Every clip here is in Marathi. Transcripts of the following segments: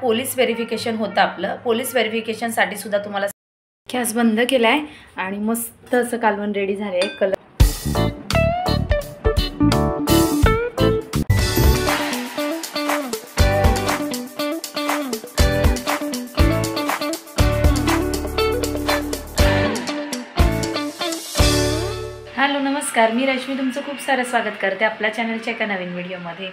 पोलीस व्हेरिफिकेशन होतं आपलं. पोलीस व्हेरिफिकेशनसाठी सुद्धा तुम्हाला गॅस बंद केला आहे आणि मस्त असं कालवण रेडी झाले आहे. कलर हॅलो नमस्कार, मी रश्मी तुमचं खूप सारं स्वागत करते आपल्या चॅनलच्या एका नवीन व्हिडिओमध्ये.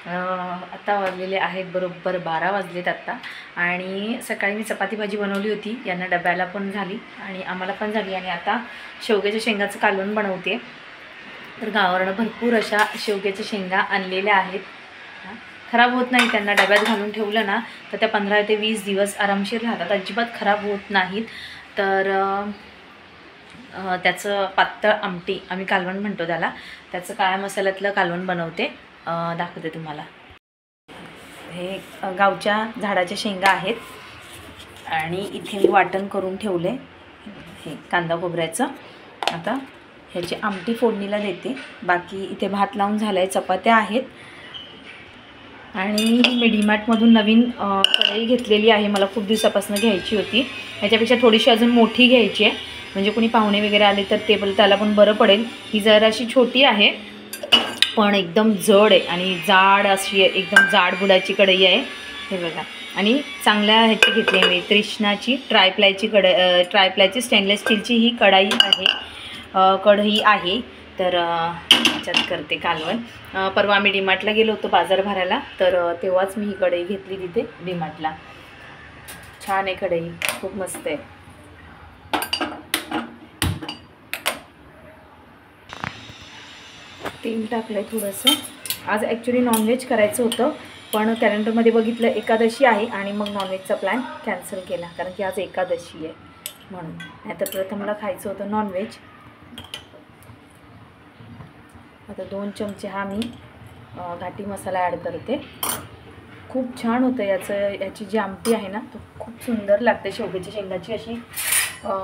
आता वाजलेले आहेत बरोबर 12 वाजलेत आत्ता. आणि सकाळी मी चपाती भाजी बनवली होती, यांना डब्याला पण झाली आणि आम्हाला पण झाली. आणि आता शेवग्याच्या शेंगाचं कालवण बनवते. तर गावावरनं भरपूर अशा शेवग्याच्या शेंगा आणलेल्या आहेत. खराब होत नाही, त्यांना डब्यात घालून ठेवलं ना तर त्या 15 ते 20 दिवस आरामशीर राहतात, अजिबात खराब होत नाहीत. तर त्याचं पातळ आमटी आम्ही कालवण म्हणतो त्याला, त्याचं काळ्या मसाल्यातलं कालवण बनवते, दाखवते तुम्हाला. हे गावच्या झाडाच्या शेंगा आहेत आणि इथे मी वाटण करून ठेवले हे कांदा खोबऱ्याचं. आता ह्याची आमटी फोडणीला देते. बाकी इथे भात लावून झाला आहे, चपात्या आहेत. आणि मी डीमार्टमधून नवीन कढई घेतलेली आहे, मला खूप दिवसापासून घ्यायची होती. ह्याच्यापेक्षा थोडीशी अजून मोठी घ्यायची आहे, म्हणजे कोणी पाहुणे वगैरे आले तर त्याला पण बरं पडेल. ही जराशी छोटी आहे पण एकदम जड आहे आणि जाड अशी आहे, एकदम जाड बुडाची कढई आहे हे बघा. आणि चांगल्या ह्याची घेतली मी त्रिष्णाची ट्रायप्लायची स्टेनलेस स्टीलची ही कढई आहे. तर ह्याच्यात करते कालवण. परवा आम्ही डीमार्टला गेलो होतो बाजार भरायला, तर तेव्हाच मी ही कढई घेतली तिथे डीमार्टला. छान आहे कढई, खूप मस्त आहे. तेल टाकलं आहे थोडंसं. आज ॲक्च्युली नॉनव्हेज करायचं होतं पण कॅलेंडरमध्ये बघितलं एकादशी आहे आणि मग नॉनव्हेजचा प्लॅन कॅन्सल केला, कारण की आज एकादशी आहे म्हणून. नाहीतर प्रथमला खायचं होतं नॉनव्हेज. आता 2 चमचे हा मी घाटी मसाला ॲड करते. खूप छान होतं याची जी आमटी आहे ना, तो खूप सुंदर लागते शेवग्याच्या शेंगाची अशी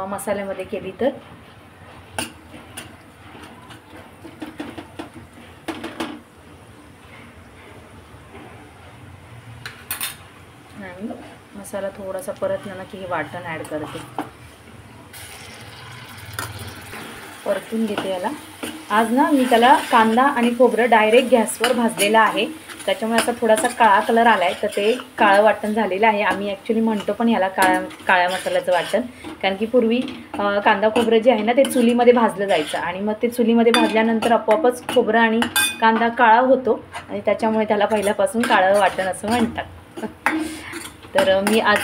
मसाल्यामध्ये केली तर. आणि मसाला थोडासा परतला ना की हे वाटण ॲड करते, परतून घेते याला. आज ना मी त्याला कांदा आणि खोबरं डायरेक्ट गॅसवर भाजलेला आहे, त्याच्यामुळे असा थोडासा काळा कलर आला आहे. तर ते काळं वाटण झालेलं आहे. आम्ही ॲक्च्युली म्हणतो पण याला काळ्या मसाल्याचं वाटण, कारण की पूर्वी कांदा खोबरं जे आहे ना ते चुलीमध्ये भाजलं जायचं आणि मग ते चुलीमध्ये भाजल्यानंतर आपोआपच खोबरं आणि कांदा काळा होतो आणि त्याच्यामुळे त्याला पहिल्यापासून काळं वाटण असं म्हणतात. तर मी आज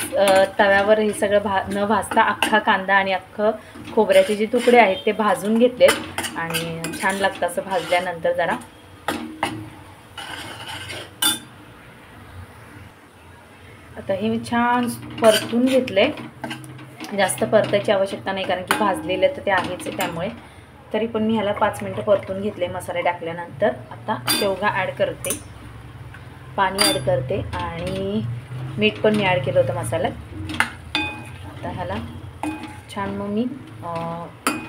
तव्यावर हे सगळं न भाजता अख्खा कांदा आणि अख्खं खोबऱ्याचे जे तुकडे आहेत ते भाजून घेतलेत आणि छान लागतं असं भाजल्यानंतर जरा. आता हे मी छान परतून घेतले. जास्त परतायची आवश्यकता नाही, कारण की भाजलेलं तर ते आहेच आहे त्यामुळे. तरी पण मी ह्याला 5 मिनटं परतून घेतले मसाले टाकल्यानंतर. आता शेवगा ॲड करते, पाणी ॲड करते आणि मीठ पण मी ॲड केलं होतं मसाल्यात. आता ह्याला छान मग मी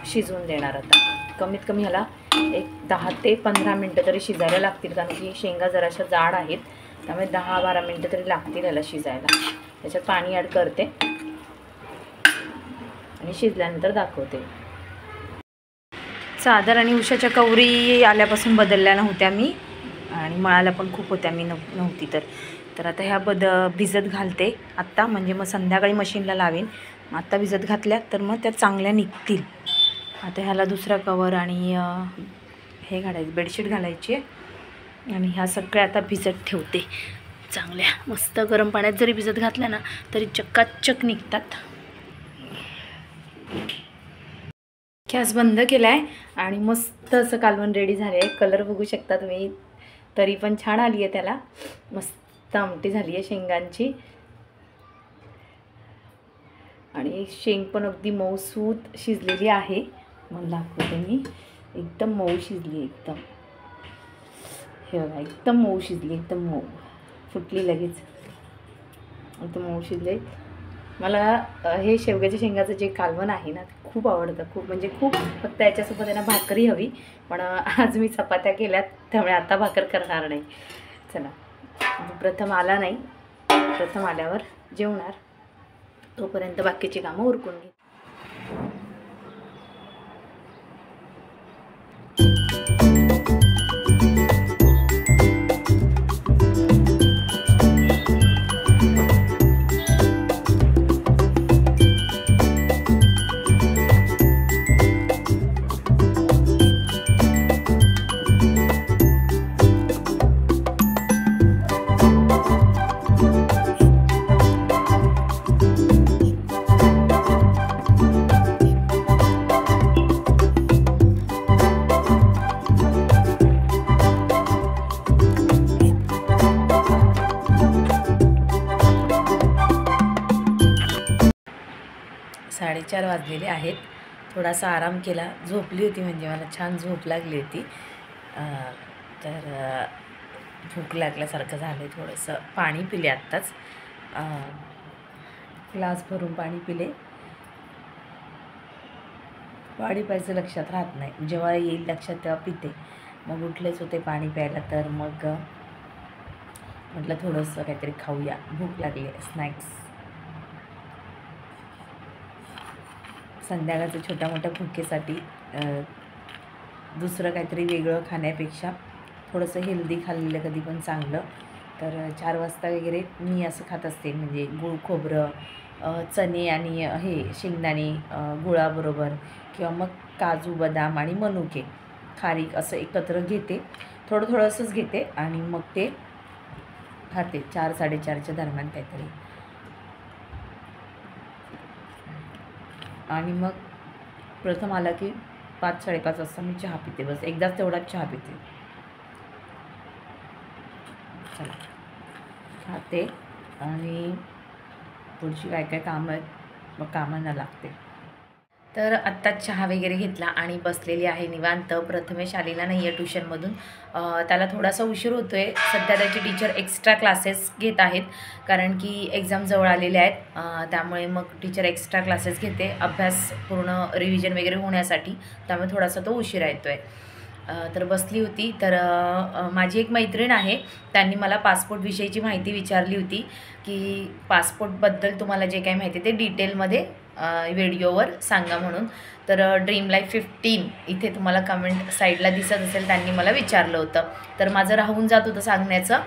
शिजवून देणार. आता कमीत कमी ह्याला एक 10 ते 15 मिनटं तरी शिजायला लागतील, कारण की शेंगा जराशा जाड आहेत, त्यामुळे 10-12 मिनटं तरी लागतील ह्याला शिजायला. त्याच्यात पाणी ॲड करते आणि शिजल्यानंतर दाखवते. चादर आणि उशाच्या कवरी आल्यापासून बदलल्या नव्हत्या मी आणि मळाल्या पण खूप होत्या मी नव्हती तर आता ह्या भिजत घालते आत्ता, म्हणजे मग संध्याकाळी मशीनला लावेन. आत्ता भिजत घातल्या तर मग त्या चांगल्या निघतील. आता ह्याला दुसरा कवर आणि हे घालायचं, बेडशीट घालायची आहे आणि ह्या सगळ्या आता भिजत ठेवते चांगल्या. मस्त गरम पाण्यात जरी भिजत घातल्या ना तरी चक्काचक निघतात. गॅस बंद केला आहे आणि मस्त असं कालवण रेडी झाले आहे. कलर बघू शकता तुम्ही, तरी पण छान आली आहे त्याला. मस्त आमटी झाली आहे शेंगांची आणि शेंग पण अगदी मऊसूत शिजलेली आहे. मग दाखवते मी, एकदम मऊ शिजली, एकदम हे बघा, एकदम मऊ शिजली, एकदम मऊ, फुटली लगेच, एकदम मऊ शिजले. मला हे शेवग्याच्या शेंगाचं जे कालवण आहे ना खूप आवडतं, खूप म्हणजे खूप. फक्त याच्यासोबत त्यांना भाकरी हवी, पण आज मी चपात्या केल्यात त्यामुळे आता भाकर करणार नाही. चला, प्रथम आला नाही प्रथम आल्यावर जेवणार, तोपर्यंत बाकीची कामं उरकून घे. साडेचार वाजलेले आहेत. थोडासा आराम केला, झोपली होती, म्हणजे मला छान झोप लागली होती. तर भूक लागल्यासारखं झालं. थोडंसं पाणी पिले आत्ताच, ग्लास भरून पाणी पिले. पाणी प्यायचं लक्षात राहत नाही, जेव्हा येईल लक्षात तेव्हा पिते. मग उठलेच होते पाणी प्यायला, तर मग म्हटलं थोडंसं काहीतरी खाऊया, भूक लागली, स्नॅक्स. संध्याकाळच्या छोट्या मोठ्या भुकेसाठी दुसरं काहीतरी वेगळं खाण्यापेक्षा थोडंसं हेल्दी खाल्लेलं कधी पण चांगलं. तर 4 वाजता वगैरे मी असं खात असते, म्हणजे गूळ खोबरं, चणे आणि हे शेंगदाणे गुळाबरोबर, किंवा मग काजू बदाम आणि मनुके खारीक असं एकत्र घेते, थोडंसंच घेते आणि मग ते खाते 4-4:30च्या दरम्यान काहीतरी. आणि मग प्रथम आला की 5-5:30 वाजता मी चहा पिते, बस एकदाच तेवढाच चहा पिते. चला खाते आणि पुढची काय कामं आहेत मग कामांना लागते. तर आत्ताच चहा वगैरे घेतला आणि बसलेली आहे निवांत. प्रथमेश आलेला नाही आहे ट्यूशनमधून, त्याला थोडासा उशीर होतो आहे. सध्या त्याची टीचर एक्स्ट्रा क्लासेस घेत आहेत, कारण की एक्झाम जवळ आलेले आहेत. त्यामुळे मग टीचर एक्स्ट्रा क्लासेस घेते अभ्यास पूर्ण रिव्हिजन वगैरे होण्यासाठी, त्यामुळे थोडासा तो उशिरा येतो आहे. तर बसली होती. तर माझी एक मैत्रीण आहे, त्यांनी मला पासपोर्टविषयीची माहिती विचारली होती की पासपोर्टबद्दल तुम्हाला जे काही माहिती आहे ते डिटेलमध्ये व्हिडिओवर सांगा म्हणून. तर ड्रीम लाईफ 15 इथे तुम्हाला कमेंट साईडला दिसत असेल, त्यांनी मला विचारलं होतं. तर माझं राहून जात होतं सांगण्याचं,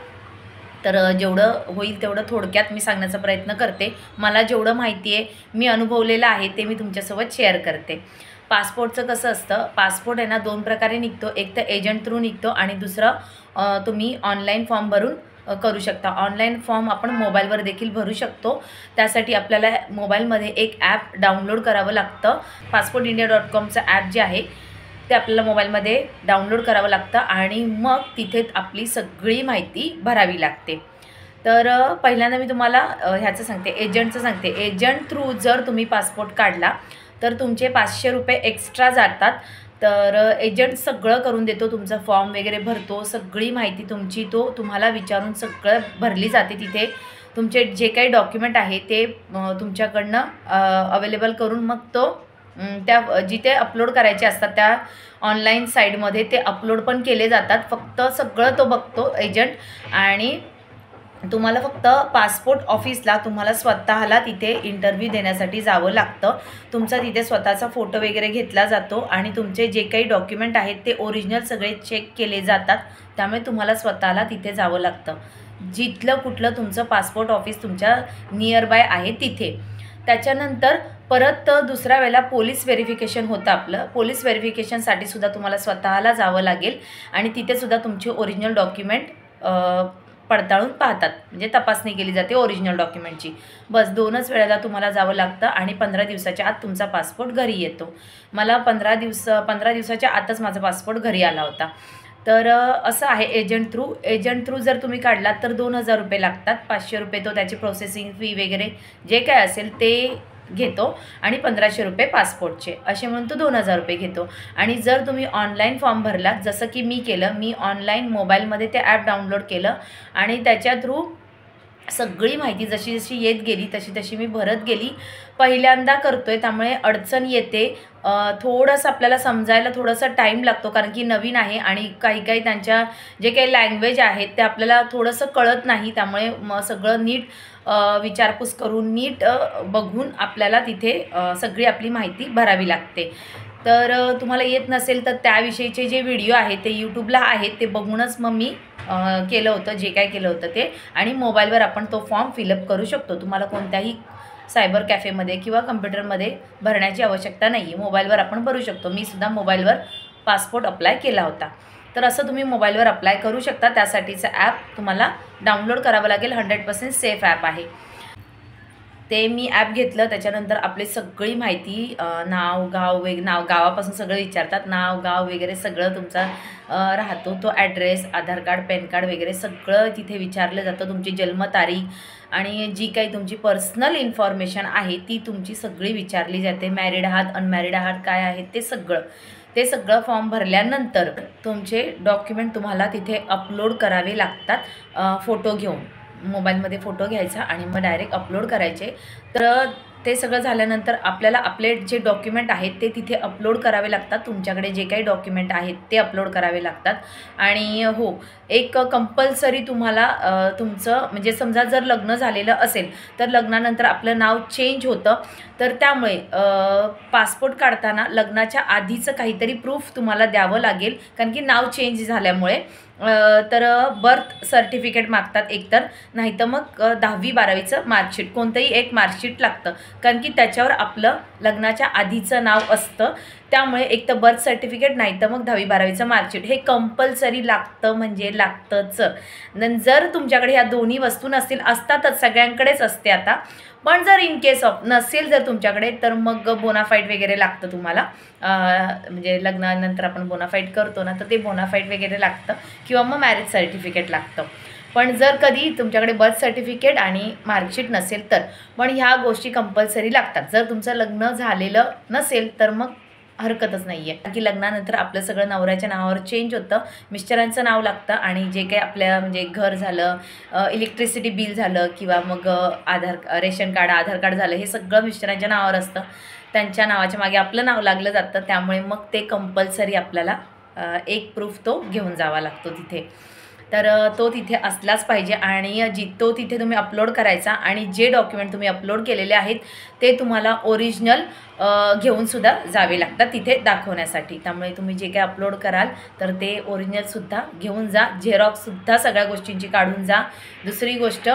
तर जेवढं होईल तेवढं थोडक्यात मी सांगण्याचा प्रयत्न करते. मला जेवढं माहिती आहे, मी अनुभवलेलं आहे, ते मी तुमच्यासोबत शेअर करते. पासपोर्टचं कसं असतं, पासपोर्ट आहे ना 2 प्रकारे निघतो. एक तर एजंट थ्रू निघतो आणि दुसरं तुम्ही ऑनलाईन फॉर्म भरून करू शकता. ऑनलाईन फॉर्म आपण मोबाईलवर देखील भरू शकतो. त्यासाठी आपल्याला मोबाईलमध्ये एक ॲप डाउनलोड करावं लागतं. passportindia.comचं ॲप जे आहे ते आपल्याला मोबाईलमध्ये डाउनलोड करावं लागतं आणि मग तिथे आपली सगळी माहिती भरावी लागते. तर पहिल्यांदा मी तुम्हाला ह्याचं सांगते, एजंटचं सांगते. एजंट थ्रू जर तुम्ही पासपोर्ट काढला तर तुमचे 500 रुपये एक्स्ट्रा जातात. तर एजंट सगळं करून देतो, तुमचा फॉर्म वगैरे भरतो, सगळी माहिती तुमची तो तुम्हाला विचारून सगळं भरली जाते. तिथे तुमचे जे काही डॉक्युमेंट आहे ते तुमच्याकडनं अवेलेबल करून मग तो त्या जिथे अपलोड करायचे असतात त्या ऑनलाईन साईडमध्ये ते अपलोड पण केले जातात. फक्त सगळं तो बघतो एजंट. आणि तुम्हाला फक्त पासपोर्ट ऑफिसला तुम्हाला स्वतःला तिथे इंटरव्ह्यू देण्यासाठी जावं लागतं. तुमचा तिथे स्वतःचा फोटो वगैरे घेतला जातो आणि तुमचे जे काही डॉक्युमेंट आहेत ते ओरिजिनल सगळे चेक केले जातात. त्यामुळे तुम्हाला स्वतःला तिथे जावं लागतं, जिथलं कुठलं तुमचं पासपोर्ट ऑफिस तुमच्या नियर बाय आहे तिथे. त्याच्यानंतर परत दुसऱ्या वेळेला पोलीस व्हेरिफिकेशन होतं आपलं. पोलीस व्हेरिफिकेशनसाठी सुद्धा तुम्हाला स्वतःला जावं लागेल आणि तिथे सुद्धा तुमचे ओरिजिनल डॉक्युमेंट पडताळून पाहतात, म्हणजे तपासणी केली जाते ओरिजिनल डॉक्युमेंटची. बस 2च वेळेला तुम्हाला जावं लागतं आणि 15 दिवसाच्या आत तुमचा पासपोर्ट घरी येतो. मला 15 दिवसाच्या आतच माझा पासपोर्ट घरी आला होता. तर असं आहे एजंट थ्रू. एजंट थ्रू जर तुम्ही काढलात तर 2000 रुपये लागतात. 500 रुपये तो त्याची प्रोसेसिंग फी वगैरे जे काय असेल ते घेतो आणि 1500 रुपये पासपोर्टचे, असे म्हणून तो 2000 रुपये घेतो. आणि जर तुम्ही ऑनलाईन फॉर्म भरलात, जसं की मी केलं, मी ऑनलाईन मोबाईलमध्ये ते ॲप डाउनलोड केलं आणि त्याच्या थ्रू सगळी माहिती जशी जशी येत गेली तशी मी भरत गेली. पहिल्यांदा करतोय त्यामुळे अडचण येते, थोडंसं आपल्याला समजायला थोडासा टाईम लागतो, कारण की नवीन आहे आणि काही त्यांच्या जे काही लँग्वेज आहेत ते आपल्याला थोडंसं कळत नाही. त्यामुळे सगळं नीट विचारपूस करून नीट बघून आपल्याला तिथे सगळी आपली माहिती भरावी लागते. तर तुम्हाला येत नसेल तर त्याविषयीचे जे व्हिडिओ आहेत ते यूट्यूबला आहेत, ते बघूनच मग मी केलं होतं जे काय केलं होतं ते. आणि मोबाईलवर आपण तो फॉर्म फिलअप करू शकतो. तुम्हाला कोणत्याही सायबर कॅफेमध्ये किंवा कम्प्युटरमध्ये भरण्याची आवश्यकता नाही आहे, मोबाईलवर आपण भरू शकतो. मी सुद्धा मोबाईलवर पासपोर्ट अप्लाय केला होता. तर असं तुम्ही मोबाईलवर अप्लाय करू शकता. त्यासाठीचं ॲप तुम्हाला डाउनलोड करावं लागेल. 100% सेफ ॲप आहे ते. मी ॲप घेतलं, त्याच्यानंतर आपली सगळी माहिती नाव गावापासून सगळं विचारतात. नाव गाव वगैरे सगळं तुमचा राहतो. तो ॲड्रेस, आधार कार्ड, पॅन कार्ड वगैरे सगळं तिथे विचारलं जातं. तुमची जन्मतारीख आणि जी काही तुमची पर्सनल इन्फॉर्मेशन आहे ती तुमची सगळी विचारली जाते. मॅरिड आहात, अनमॅरिड आहात, काय आहेत ते सगळं फॉर्म भरल्यानंतर तुमचे डॉक्युमेंट तुम्हाला तिथे अपलोड करावे लागतात. फोटो घेऊन मोबाईलमध्ये फोटो घ्यायचा आणि मग डायरेक्ट अपलोड करायचे. तर ते सगळं झाल्यानंतर आपल्याला आपले जे डॉक्युमेंट आहेत ते तिथे अपलोड करावे लागतात. तुमच्याकडे जे काही डॉक्युमेंट आहेत ते अपलोड करावे लागतात. आणि हो, एक कंपल्सरी तुम्हाला तुमचं म्हणजे समजा जर लग्न झालेलं असेल तर लग्नानंतर आपलं नाव चेंज होतं. तर त्यामुळे पासपोर्ट काढताना लग्नाच्या आधीचं काहीतरी प्रूफ तुम्हाला द्यावं लागेल, कारण की नाव चेंज झाल्यामुळे. तर बर्थ सर्टिफिकेट मागतात एकतर, नाहीतर मग 10वी-12वीचं मार्कशीट, कोणतंही एक मार्कशीट लागतं, कारण की त्याच्यावर आपलं लग्नाच्या आधीचं नाव असतं. त्यामुळे एक तर बर्थ सर्टिफिकेट नाही तर मग 10वी-12वीचं मार्कशीट हे कंपल्सरी लागतं, म्हणजे लागतंच. जर तुमच्याकडे ह्या दोन्ही वस्तू नसतील, असतातच सगळ्यांकडेच असते आता, पण जर इन केस ऑफ नसेल जर तुमच्याकडे तर मग बोनाफाईड वगैरे लागतं तुम्हाला. म्हणजे लग्नानंतर आपण बोनाफाईड करतो ना, तर ते बोनाफाईड वगैरे लागतं किंवा मग मॅरेज सर्टिफिकेट लागतं. पण जर कधी तुमच्याकडे बर्थ सर्टिफिकेट आणि मार्कशीट नसेल तर पण ह्या गोष्टी कंपल्सरी लागतात. जर तुमचं लग्न झालेलं नसेल तर मग हरकतच नाही आहे, की लग्नानंतर आपलं सगळं नवऱ्याच्या नावावर चेंज होतं. मिस्टरांचं नाव लागतं आणि जे काही आपल्या म्हणजे घर झालं, इलेक्ट्रिसिटी बिल झालं किंवा मग रेशन कार्ड, आधार कार्ड झालं, हे सगळं मिस्टरांच्या नावावर असतं. त्यांच्या नावाच्या मागे आपलं नाव लागलं जातं. त्यामुळे मग ते कंपल्सरी आपल्याला एक प्रूफ तो घेऊन जावा लागतो तिथे. तर तो तिथे असलाच पाहिजे. आणि तो तिथे तुम्ही अपलोड करायचा. आणि जे डॉक्युमेंट तुम्ही अपलोड केलेले आहेत ते तुम्हाला ओरिजिनल घेऊनसुद्धा जावे लागतात तिथे दाखवण्यासाठी. त्यामुळे तुम्ही जे काही अपलोड कराल तर ते ओरिजिनलसुद्धा घेऊन जा. झेरॉक्ससुद्धा सगळ्या गोष्टींची काढून जा. दुसरी गोष्ट,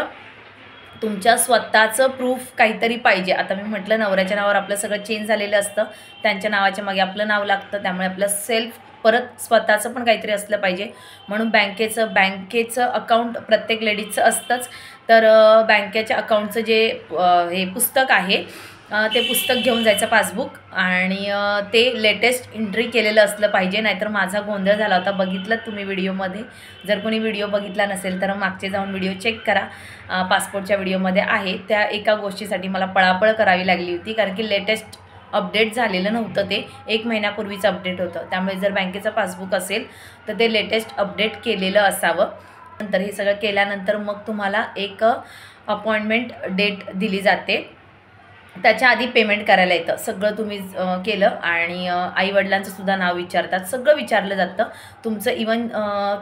तुमच्या स्वतःचं प्रूफ काहीतरी पाहिजे. आता मी म्हटलं नवऱ्याच्या नावावर आपलं सगळं चेंज झालेलं असतं, त्यांच्या नावाच्या मागे आपलं नाव लागतं. त्यामुळे आपलं सेल्फ परत स्वतःचं पण काहीतरी असलं पाहिजे. म्हणून बँकेचं अकाउंट प्रत्येक लेडीजचं असतंच. तर बँकेच्या अकाउंटचं जे हे पुस्तक आहे ते पुस्तक घेऊन जायचं, पासबुक. आणि ते लेटेस्ट एंट्री केलेलं असलं पाहिजे, नाहीतर माझा गोंधळ झाला होता. बघितलं तुम्ही व्हिडिओमध्ये. जर कोणी व्हिडिओ बघितला नसेल तर मागचे जाऊन व्हिडिओ चेक करा. पासपोर्टच्या व्हिडिओमध्ये आहे. त्या एका गोष्टीसाठी मला पळापळ करावी लागली होती, कारण की लेटेस्ट अपडेट झालेलं नव्हतं. ते 1 महिन्यापूर्वीचं अपडेट होतं. त्यामुळे जर बँकेचं पासबुक असेल तर ते लेटेस्ट अपडेट केलेलं असावं. नंतर हे सगळं केल्यानंतर मग तुम्हाला एक अपॉइंटमेंट डेट दिली जाते. त्याच्या आधी पेमेंट करायला येतं. सगळं तुम्ही केलं आणि आईवडिलांचं सुद्धा नाव विचारतात, सगळं विचारलं जातं. तुमचं इवन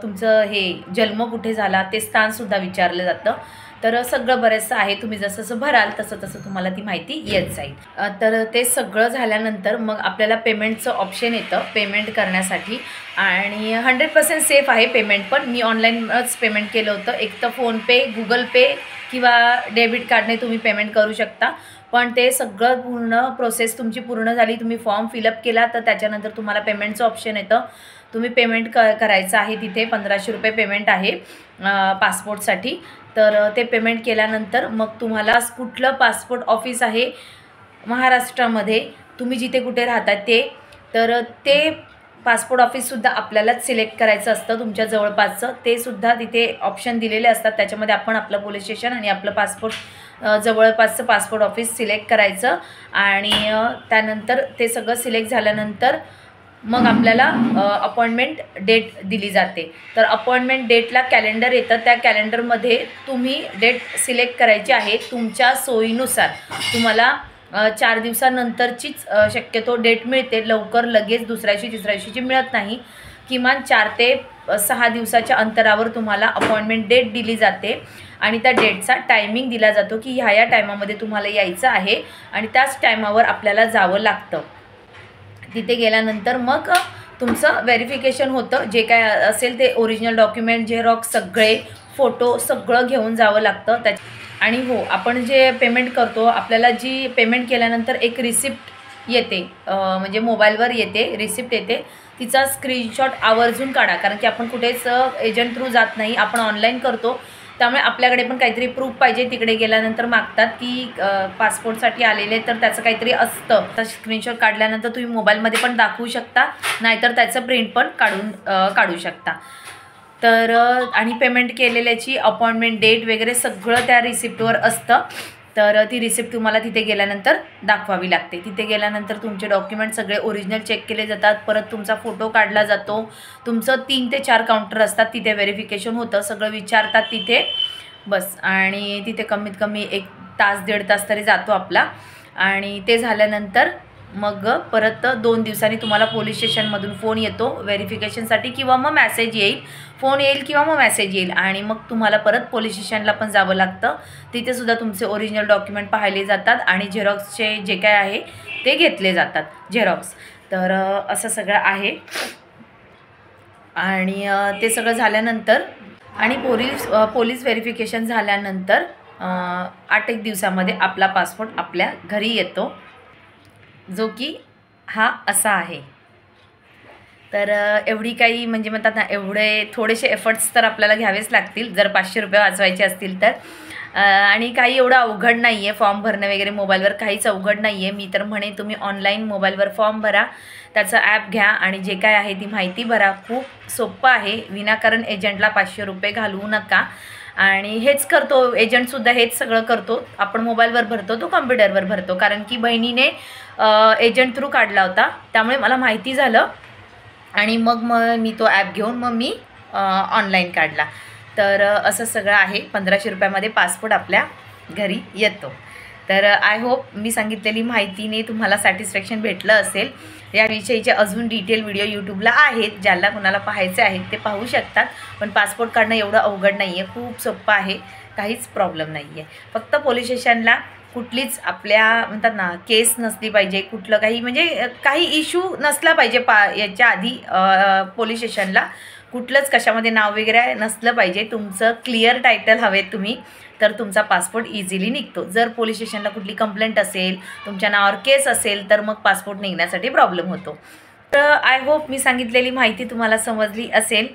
तुमचं हे जन्म कुठे झाला ते स्थानसुद्धा विचारलं जातं. तर सगळं बरेचसं आहे. तुम्ही जसं जसं भराल तसं तसं तुम्हाला ती माहिती येत जाईल. तर ते सगळं झाल्यानंतर मग आपल्याला पेमेंटचं ऑप्शन येतं पेमेंट करण्यासाठी. आणि 100% सेफ आहे पेमेंट पण. मी ऑनलाईनच पेमेंट केलं होतं. एक तर फोनपे, गुगल पे किंवा डेबिट कार्डने तुम्ही पेमेंट करू शकता. पण ते सगळं पूर्ण प्रोसेस तुमची पूर्ण झाली, तुम्ही फॉर्म फिलअप केला तर त्याच्यानंतर तुम्हाला पेमेंटचं ऑप्शन येतं. तुम्ही पेमेंट करायचं आहे तिथे. 1500 रुपये पेमेंट आहे पासपोर्टसाठी. तर ते पेमेंट केल्यानंतर मग तुम्हाला कुठलं पासपोर्ट ऑफिस आहे महाराष्ट्रामध्ये, तुम्ही जिथे कुठे राहतात तर ते पासपोर्ट ऑफिससुद्धा आपल्यालाच सिलेक्ट करायचं असतं तुमच्या जवळपासचं. ते सुद्धा तिथे ऑप्शन दिलेले असतात. त्याच्यामध्ये आपण आपलं पोलीस स्टेशन आणि आपलं पासपोर्ट जवळपासचं पासपोर्ट ऑफिस सिलेक्ट करायचं. आणि त्यानंतर ते सगळं सिलेक्ट झाल्यानंतर मग आपल्याला अपॉइंटमेंट डेट दिली जाते. तर अपॉइंटमेंट डेटला कॅलेंडर येतं. त्या कॅलेंडरमध्ये तुम्ही डेट सिलेक्ट करायची आहे तुमच्या सोयीनुसार. तुम्हाला 4 दिवसानंतरचीच शक्यतो डेट मिळते. लवकर लगेच दुसऱ्याशी तिसऱ्या दिवशीची मिळत नाही. किमान 4 ते 6 दिवसाच्या अंतरावर तुम्हाला अपॉइंटमेंट डेट दिली जाते आणि त्या डेटचा टायमिंग दिला जातो की ह्या टायमामध्ये तुम्हाला यायचं आहे आणि त्याच टायमावर आपल्याला जावं लागतं. तिथे गेल्यानंतर मग तुमचं व्हेरिफिकेशन होतं. जे काय असेल ते ओरिजिनल डॉक्युमेंट, झेरॉक्स, सगळे फोटो सगळं घेऊन जावं लागतं. आणि हो, आपण जे पेमेंट करतो आपल्याला जी पेमेंट केल्यानंतर एक रिसिप्ट येते, म्हणजे मोबाईलवर येते रिसिप्ट येते, तिचा स्क्रीनशॉट आवर्जून काढा. कारण की आपण कुठेच एजंट थ्रू जात नाही, आपण ऑनलाईन करतो. त्यामुळे आपल्याकडे पण काहीतरी प्रूफ पाहिजे. तिकडे गेल्यानंतर मागतात की पासपोर्टसाठी आलेले, तर त्याचं काहीतरी असतं. तर स्क्रीनशॉट काढल्यानंतर तुम्ही मोबाईलमध्ये पण दाखवू शकता, नाहीतर त्याचं प्रिंट पण काढू शकता. तर आणि पेमेंट केलेल्याची अपॉइंटमेंट डेट वगैरे सगळं त्या रिसिप्टवर असतं. तर ती रिसिप्ट तुम्हाला तिथे गेल्यानंतर दाखवावी लागते. तिथे गेल्यानंतर तुमचे डॉक्युमेंट सगळे ओरिजिनल चेक केले जातात. परत तुमचा फोटो काढला जातो. तुमचं 3 ते 4 काउंटर असतात, तिथे व्हेरिफिकेशन होतं. सगळं विचारतात तिथे बस. आणि तिथे कमीत कमी 1 तास 1.5 तास तरी जातो आपला. आणि ते झाल्यानंतर मग परत 2 दिवसांनी तुम्हाला पोलीस स्टेशनमधून फोन येतो व्हेरिफिकेशनसाठी, किंवा मग मॅसेज येईल. फोन येईल किंवा मग मॅसेज येईल आणि मग तुम्हाला परत पोलीस स्टेशनला पण जावं लागतं. तिथेसुद्धा तुमचे ओरिजिनल डॉक्युमेंट पाहिले जातात आणि झेरॉक्सचे जे काय आहे ते घेतले जातात झेरॉक्स. तर असं सगळं आहे. आणि ते सगळं झाल्यानंतर आणि पोलीस व्हेरिफिकेशन झाल्यानंतर 8 दिवसामध्ये आपला पासपोर्ट आपल्या घरी येतो, जो की हा असा आहे. तर एवढी काही म्हणजे म्हणतात ना, एवढे थोडेसे एफर्ट्स तर आपल्याला घ्यावेच लागतील जर 500 रुपये वाचवायचे असतील तर. आणि काही एवढं अवघड नाही आहे फॉर्म भरणं वगैरे, मोबाईलवर काहीच अवघड नाही आहे. मी तर म्हणे तुम्ही ऑनलाईन मोबाईलवर फॉर्म भरा, त्याचं ॲप घ्या आणि जे काय आहे ती माहिती भरा. खूप सोपं आहे. विनाकारण एजंटला 500 रुपये घालवू नका. आणि हेच करतो एजंटसुद्धा, हेच सगळं करतो. आपण मोबाईलवर भरतो, तो कम्प्युटरवर भरतो. कारण की बहिणीने एजंट थ्रू काढला होता, त्यामुळे मला माहिती झालं. आणि मग मी तो ॲप घेऊन मग मी ऑनलाईन काढला. तर असं सगळं आहे. 1500 रुपयामध्ये पासपोर्ट आपल्या घरी येतो. तर आय होप मी सांगितलेली माहितीने तुम्हाला सॅटिस्फॅक्शन भेटलं असेल. याविषयीचे अजून डिटेल व्हिडिओ यूट्यूबला आहेत, ज्याला कोणाला पाहायचे आहेत ते पाहू शकतात. पण पासपोर्ट काढणं एवढं अवघड नाही आहे, खूप सोपं आहे, काहीच प्रॉब्लेम नाही आहे. फक्त पोलीस स्टेशनला कुठलीच आपल्या म्हणतात ना केस नसली पाहिजे, कुठलं काही म्हणजे काही इश्यू नसला पाहिजे. याच्या आधी पोलीस स्टेशनला कुठलंच कशामध्ये नाव वगैरे नसलं पाहिजे. तुमचं क्लिअर टायटल हवे तुम्ही, तर तुमचा पासपोर्ट इझिली निघतो. जर पोलीस स्टेशनला कुठली कंप्लेंट असेल, तुमच्या नावावर केस असेल, तर मग पासपोर्ट निघण्यासाठी प्रॉब्लेम होतो. तर आय होप मी सांगितलेली माहिती तुम्हाला समजली असेल,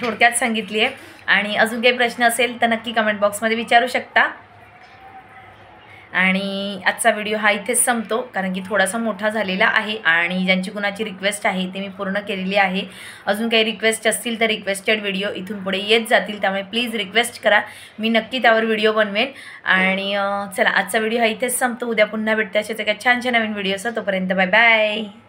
थोडक्यात सांगितली आहे. आणि अजून काही प्रश्न असेल तर नक्की कमेंट बॉक्समध्ये विचारू शकता. आणि आजचा व्हिडिओ हा इथेच संपतो, कारण की थोडासा मोठा झालेला आहे आणि ज्यांची कुणाची रिक्वेस्ट आहे ते मी पूर्ण केलेली आहे. अजून काही रिक्वेस्ट असतील तर रिक्वेस्टेड व्हिडिओ इथून पुढे येत जातील, त्यामुळे प्लीज रिक्वेस्ट करा, मी नक्की त्यावर व्हिडिओ बनवेन. आणि चला, आजचा व्हिडिओ हा इथेच संपतो. उद्या पुन्हा भेटते अशाच एका छान छान नवीन व्हिडिओसह. तोपर्यंत बाय बाय.